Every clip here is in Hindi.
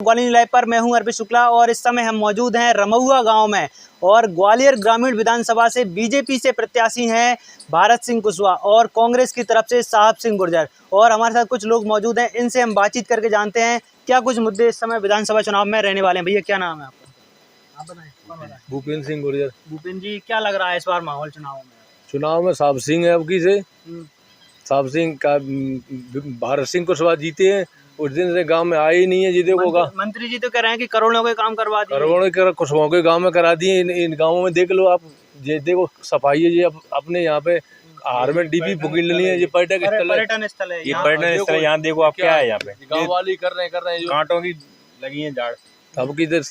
ग्वालियर लाइव पर। मैं हूं अर्पित शुक्ला और इस समय हम मौजूद हैं रमहुआ गांव में और ग्वालियर ग्रामीण विधानसभा से बीजेपी से प्रत्याशी हैं भारत सिंह कुशवाहा और कांग्रेस की तरफ से साहब सिंह गुर्जर। और हमारे साथ कुछ लोग मौजूद हैं, इनसे हम बातचीत करके जानते हैं क्या कुछ मुद्दे इस समय विधानसभा चुनाव में रहने वाले हैं। भैया क्या नाम है आपका? आप बताएं। भूपेंद्र सिंह गुर्जर। भूपेंद्र जी, क्या लग रहा है इस बार माहौल चुनाव में साहब सिंह है अब की से साहब सिंह का भारत सिंह कुशवाहा जीते हैं। उस दिन से गांव में आए ही नहीं है जी। देखो मंत्री जी तो कह रहे हैं कि करोड़ों के काम करवा दिए, करोड़ों कुशवाहा के गांव में करा दिए। इन गाँवों में देख लो आप, ये देखो सफाई है जी। अपने यहाँ पे हार में डीपी बुकिंग लेनी है। ये पर्यटन स्थल है, ये पर्यटन स्थल। यहाँ देखो आप क्या है, यहाँ पे गाँव वाली कर रहे हैं कांटों की लगी है झाड़। अब की इधर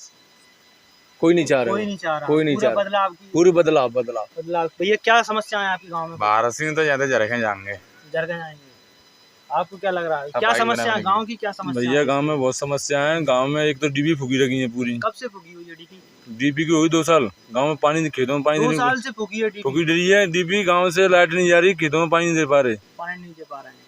कोई नहीं चाह रहा, कोई नहीं चाह रहा। पूरी बदलाव। भैया क्या समस्या है आपके गांव में? भारत सिंह तो ज्यादा जरखे जाएंगे। आपको क्या लग रहा है, क्या समस्या है गांव की? क्या समस्या भैया गांव में बहुत समस्या है। गांव में एक तो डीपी फूकी रखी है पूरी। कब से फूकी हुई है डीपी? डीपी की हुई 2 साल। गांव में पानी, खेतों में पानी 2 साल से फूकी है फूकी रही है डीपी। गांव से लाइट नहीं जा रही, खेतों में पानी नहीं दे पा रहे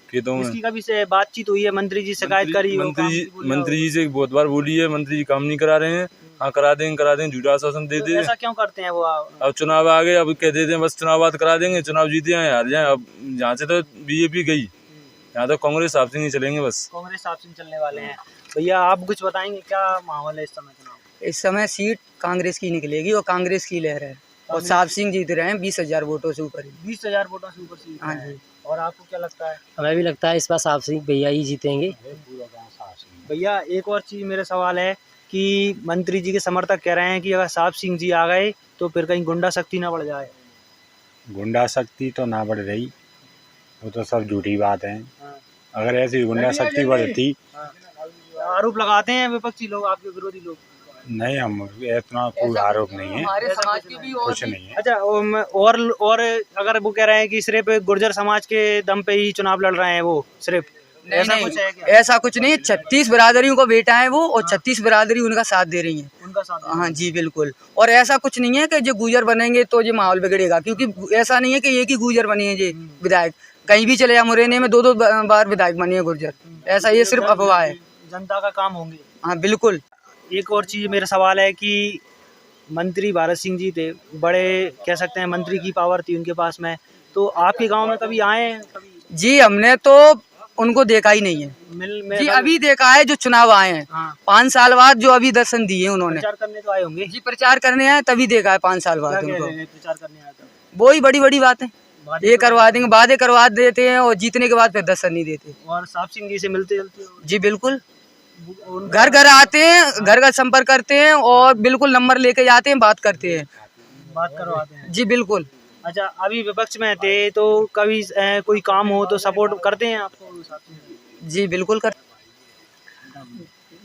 खेतों में। इसकी कभी से बातचीत हुई है? मंत्री जी शिकायत करी? मंत्री जी से बहुत बार बोली है, मंत्री जी काम नहीं करा रहे हैं। हाँ करा देंगे, झूठा आश्वासन देते हैं। ऐसा क्यों करते हैं वो? अब चुनाव आ गए, अब कह देते हैं बस चुनाव बाद करा देंगे, चुनाव जीते हैं हार जाए। अब यहाँ से तो बीजेपी गई, यहाँ तो कांग्रेस साहब सिंह ही चलेंगे। बस कांग्रेस साहब सिंह चलने वाले हैं। भैया आप कुछ बताएंगे, क्या माहौल है इस समय चुनाव? इस समय सीट कांग्रेस की निकलेगी और कांग्रेस की लहर है और साहब सिंह जीत रहे हैं 20,000 वोटों से ऊपर। 20,000 वोटों से ऊपर सीट? हाँ जी। और आपको क्या लगता है? हमें भी लगता है इस बार साहब सिंह भैया ही जीतेंगे। भैया एक और चीज़ मेरा सवाल है कि मंत्री जी के समर्थक कह रहे हैं कि अगर साहब सिंह जी आ गए तो फिर कहीं गुंडा शक्ति ना बढ़ जाए। गुंडा शक्ति तो ना बढ़ रही, वो तो सब झूठी बात है। अगर ऐसी गुंडा शक्ति बढ़ती, आरोप लगाते हैं विपक्षी लोग, आपके विरोधी लोग। नहीं, हम इतना कोई आरोप नहीं है, हमारे समाज की भी कुछ नहीं है। अच्छा, और अगर वो कह रहे हैं कि सिर्फ गुर्जर समाज के दम पे ही चुनाव लड़ रहे हैं वो, सिर्फ ऐसा कुछ है क्या? ऐसा कुछ नहीं है। 36 बिरादरियों को बेटा है वो और 36 बिरादरी उनका साथ दे रही है। उनका साथ? हाँ जी बिल्कुल। और ऐसा कुछ नहीं है कि जो गुजर बनेंगे तो ये माहौल बिगड़ेगा, क्योंकि ऐसा नहीं है कि एक ही गुजर बने हैं ये विधायक। कहीं भी चले जाए, मुरैना में 2-2 बार विधायक बने हैं गुर्जर। ऐसा ये सिर्फ अफवाह है। जनता का काम होंगे। हाँ बिल्कुल। एक और चीज़ मेरा सवाल है कि मंत्री भारत सिंह जी थे, बड़े कह सकते हैं मंत्री की पावर थी उनके पास में, तो आपके गांव में कभी आए हैं? जी हमने तो उनको देखा ही नहीं है जी। अभी देखा है जो चुनाव आए हैं। हाँ। 5 साल बाद जो अभी दर्शन दिए उन्होंने। प्रचार करने तो आए होंगे जी, प्रचार करने आए तभी देखा है 5 साल बाद उनको। प्रचार करने आया था? वो ही बड़ी बड़ी बात है, ये करवा देंगे, वादे करवा देते हैं और जीतने के बाद फिर दर्शन नहीं देते। और साहब सिंह जी से मिलते जी बिल्कुल, घर घर आते हैं, घर घर संपर्क करते हैं और बिल्कुल नंबर लेके जाते हैं, बात करते हैं, बात करवाते हैं। जी बिल्कुल। अच्छा, अभी विपक्ष में थे तो कभी कोई काम हो तो सपोर्ट करते हैं आपको? जी बिल्कुल कर।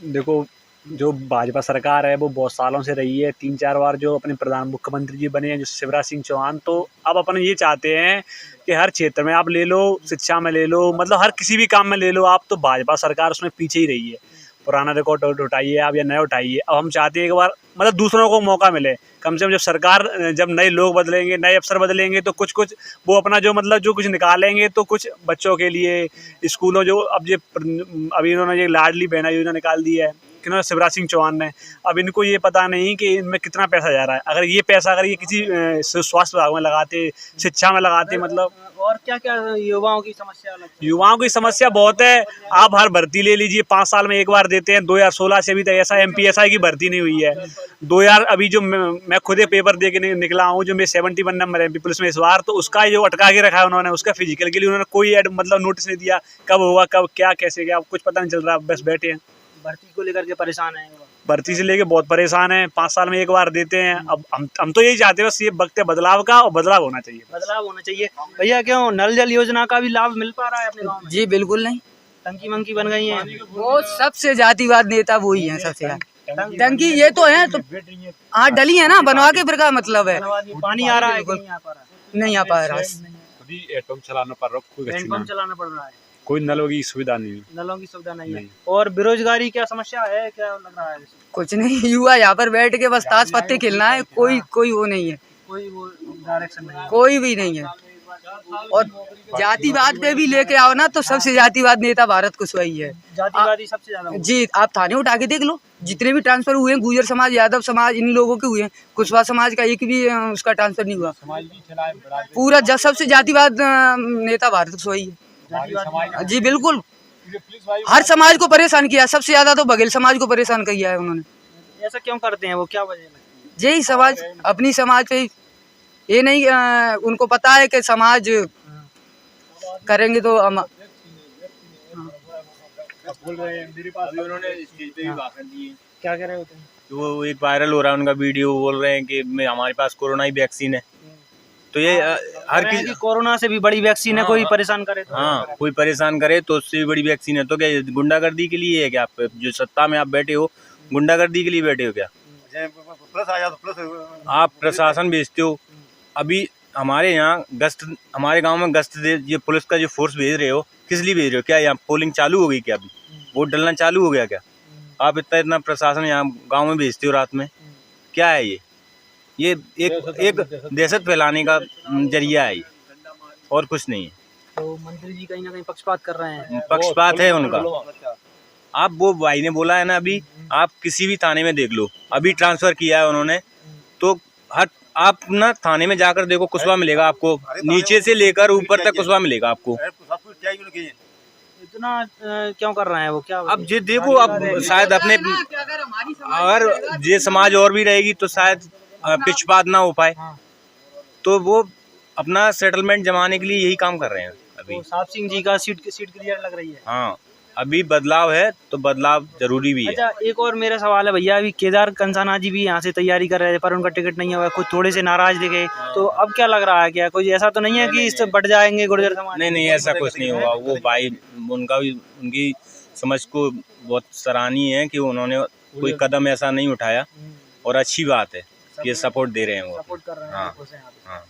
देखो, जो भाजपा सरकार है वो बहुत सालों से रही है। 3-4 बार जो अपने प्रधान मुख्यमंत्री जी बने हैं जो शिवराज सिंह चौहान, तो अब अपन ये चाहते हैं कि हर क्षेत्र में आप ले लो, शिक्षा में ले लो, मतलब हर किसी भी काम में ले लो आप, तो भाजपा सरकार उसमें पीछे ही रही है। पुराना रिकॉर्ड उठाइए आप या नया उठाइए। अब हम चाहते हैं एक बार मतलब दूसरों को मौका मिले, कम से कम जब सरकार, जब नए लोग बदलेंगे, नए अफसर बदलेंगे तो कुछ वो अपना जो मतलब जो कुछ निकालेंगे तो कुछ बच्चों के लिए स्कूलों जो अब ये अभी इन्होंने ये लाडली बहना योजना निकाल दी है कि शिवराज सिंह चौहान ने। अब इनको ये पता नहीं कि इनमें कितना पैसा जा रहा है। अगर ये पैसा अगर ये किसी स्वास्थ्य विभाग में लगाते, शिक्षा में लगाते, मतलब। और क्या क्या युवाओं की समस्या लगती है? युवाओं की समस्या बहुत है। आप हर भर्ती ले लीजिए, 5 साल में एक बार देते हैं। 2016 से अभी तक ऐसा MPSI की भर्ती नहीं हुई है। 2000 अभी जो मैं खुद ही पेपर दे के निकला हूँ, जो मेरे 71 नंबर MP पुलिस में इस बार, तो उसका जो अटका के रखा है उन्होंने, उसका फिजिकल के लिए उन्होंने कोई मतलब नोटिस नहीं दिया, कब होगा, कब क्या कैसे क्या, कुछ पता नहीं चल रहा। बस बैठे हैं। भर्ती को लेकर के परेशान है? भर्ती से लेके बहुत परेशान है। 5 साल में एक बार देते हैं। अब हम तो यही चाहते हैं, बस ये वक्त है बदलाव का, और बदलाव होना चाहिए। बदलाव होना चाहिए। भैया क्यों नल जल योजना का भी लाभ मिल पा रहा है अपने गाँव में? जी बिल्कुल नहीं। टंकी मंकी बन गई है। वो सबसे जातिवाद नेता वो ही है सबसे ज्यादा। टंकी ये तो है, तो हाँ डली है ना, बनवा के फिर का मतलब है। पानी आ रहा है? नहीं आ पा रहा है। चलाना पड़ रहा, चलाना पड़ रहा है। कोई नलों की सुविधा नहीं है। नलों की सुविधा नहीं है। और बेरोजगारी क्या समस्या है, क्या लग रहा है? कुछ नहीं, युवा यहाँ पर बैठ के बस ताश पत्ते खेलना है, कोई वो नहीं है, कोई वो डायरेक्शन नहीं है, कोई भी नहीं है। और जातिवाद पे भी लेके आओ ना तो सबसे जातिवाद नेता भारत कुशवाहा ही है जातिवादी सबसे ज्यादा हुआ। जी। आप थाने उठा के देख लो, जितने भी ट्रांसफर हुए हैं गुर्जर समाज, यादव समाज, इन लोगों के हुए हैं, कुशवाहा समाज का एक भी उसका ट्रांसफर नहीं हुआ। पूरा सबसे जातिवाद नेता भारत कुशवाहा ही है। जी बिल्कुल, हर समाज को परेशान किया, सबसे ज्यादा तो बघेल समाज को परेशान किया है उन्होंने। ऐसा क्यों करते हैं वो, क्या वजह लगती यही समाज अपनी समाज पे ये नहीं उनको पता है कि समाज करेंगे तो हम क्या कह रहे होते हैं? तो वो एक वायरल हो रहा है उनका वीडियो, बोल रहे हैं कि हमारे पास कोरोना ही वैक्सीन है। तो ये हर कि किसी कोरोना से भी बड़ी वैक्सीन है, कोई परेशान करे तो। हाँ, कोई परेशान करे तो उससे भी बड़ी वैक्सीन है। तो क्या ये गुंडागर्दी के लिए है क्या? आप जो सत्ता में आप बैठे हो, गुंडागर्दी के लिए बैठे हो क्या? आप प्रशासन भेजते हो। अभी हमारे यहाँ गश्त, हमारे गांव में गश्त ये पुलिस का जो फोर्स भेज रहे हो, किस लिए भेज रहे हो? क्या यहाँ पोलिंग चालू हो गई क्या? अभी वोट डलना चालू हो गया क्या? आप इतना प्रशासन यहाँ गांव में भेजते हो रात में, क्या है ये एक दहशत फैलाने का जरिया है ये, और कुछ नहीं है। तो मंत्री जी कहीं ना कहीं पक्षपात कर रहे हैं। पक्षपात है उनका। आप वो भाई ने बोला है ना, अभी आप किसी भी थाने में देख लो, अभी ट्रांसफर किया है उन्होंने, तो हर आप ना थाने में जाकर देखो, कुशवाहा मिलेगा आपको, नीचे से लेकर ऊपर तक कुशवाहा मिलेगा आपको। इतना क्यों कर रहे हैं वो, क्या अब ये देखो, अब शायद अपने अगर ये समाज और भी रहेगी तो शायद पक्षपात ना हो पाए, तो वो अपना सेटलमेंट जमाने के लिए यही काम कर रहे हैं अभी। तो साहब सिंह जी का सीट क्लियर लग रही है। हाँ, अभी बदलाव है तो बदलाव जरूरी भी है। अच्छा, एक और मेरा सवाल है भैया, अभी केदार कंसाना जी भी यहाँ से तैयारी कर रहे थे पर उनका टिकट नहीं हुआ, कुछ थोड़े से नाराज दिखे, तो अब क्या लग रहा है, क्या कोई ऐसा तो नहीं है कि इससे बढ़ जाएंगे गुर्जर समाज? नहीं, ऐसा कुछ नहीं होगा। वो भाई उनका भी, उनकी समझ को बहुत सराहनीय है कि उन्होंने कोई कदम ऐसा नहीं उठाया, और अच्छी बात है कि ये सपोर्ट दे रहे हैं वो। सपोर्ट कर रहे हैं। हाँ, आपको से यहाँ पे। हाँ।